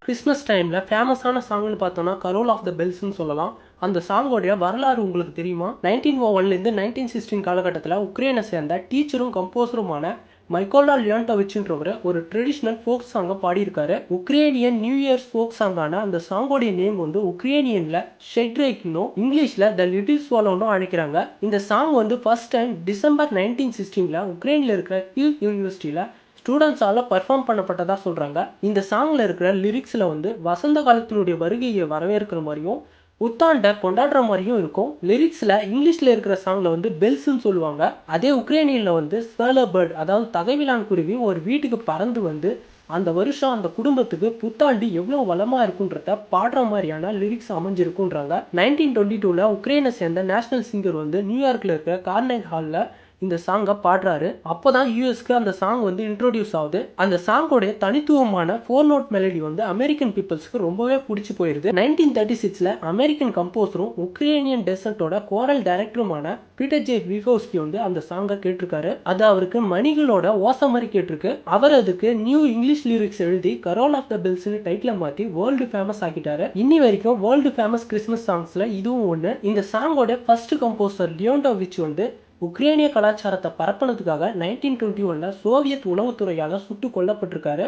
Christmas டைமில் ஃபேமஸான சாங்னு பார்த்தோன்னா கரோல் ஆஃப் த பெல்ஸ்னு சொல்லலாம். அந்த சாங்கோடைய வரலாறு உங்களுக்கு தெரியுமா? 1901லேருந்து 1916 காலகட்டத்தில் உக்ரைனை சேர்ந்த டீச்சரும் கம்போசருமான மைக்கோலா லியோன்டோவிச்ன்றவர் ஒரு ட்ரெடிஷ்னல் ஃபோக் சாங்கை பாடியிருக்காரு. உக்ரேனியன் நியூ இயர்ஸ் ஃபோக் சாங்கான அந்த சாங்கோடைய நேம் வந்து உக்ரேனியனில் ஷெட்ரேக்னும் இங்கிலீஷில் த லிட்டில் ஸ்வாலோன்னு அழைக்கிறாங்க. இந்த சாங் வந்து ஃபர்ஸ்ட் டைம் டிசம்பர் 1916 உக்ரைனில் இருக்கிற கீவ் யூனிவர்சிட்டியில் ஸ்டூடெண்ட்ஸால் பர்ஃபார்ம் பண்ணப்பட்டதாக சொல்கிறாங்க. இந்த சாங்கில் இருக்கிற லிரிக்ஸில் வந்து வசந்த காலத்தினுடைய வருகையை வரவேற்கிற மாதிரியும் புத்தாண்டை கொண்டாடுற மாதிரியும் இருக்கும். லிரிக்ஸில் இங்கிலீஷில் இருக்கிற சாங்கில் வந்து பெல்ஸ்ன்னு சொல்லுவாங்க. அதே உக்ரைனியில் வந்து ஸ்பெலர் பேர்ட், அதாவது தகைவிலான் குருவி ஒரு வீட்டுக்கு பறந்து வந்து அந்த வருஷம் அந்த குடும்பத்துக்கு புத்தாண்டு எவ்வளோ வளமாக இருக்குன்றத பாடுற மாதிரியான லிரிக்ஸ் அமைஞ்சிருக்குன்றாங்க. 1922 உக்ரைனை சேர்ந்த நேஷனல் சிங்கர் வந்து நியூயார்க்கில் இருக்கிற கார்னெகி ஹாலில் இந்த சாங்கை பாடுறாரு. அப்போ தான் யூஎஸ்க்கு அந்த சாங் வந்து இன்ட்ரோடியூஸ் ஆகுது. அந்த சாங்கோடைய தனித்துவமான 4 நோட் மெலடி வந்து அமெரிக்கன் பீப்புள்ஸ்க்கு ரொம்பவே பிடிச்சி போயிருது. 1936 அமெரிக்கன் கம்போசரும் உக்ரைனியன் டெசர்ட்டோட கோரல் டைரக்டருமான பீட்டர் ஜே விகோஸ்கி வந்து அந்த சாங்கை கேட்டிருக்காரு. அது அவருக்கு மணிகளோட ஓசை மாதிரி கேட்டிருக்கு. அவர் அதுக்கு நியூ இங்கிலீஷ் லிரிக்ஸ் எழுதி கரோல் ஆஃப் த பெல்ஸ்னு டைட்டிலை மாற்றி வேர்ல்டு ஃபேமஸ் ஆக்கிட்டாரு. இன்னி வரைக்கும் வேர்ல்டு ஃபேமஸ் கிறிஸ்மஸ் சாங்ஸில் இதுவும் ஒன்று. இந்த சாங்கோட ஃபர்ஸ்ட் கம்போசர் லியோன்டோவிச் வந்து உக்ரைனிய கலாச்சாரத்தை பரப்புனதுக்காக 1921 சோவியத் உளவுத்துறையால் சுட்டுக் கொல்லப்பட்டிருக்காரு.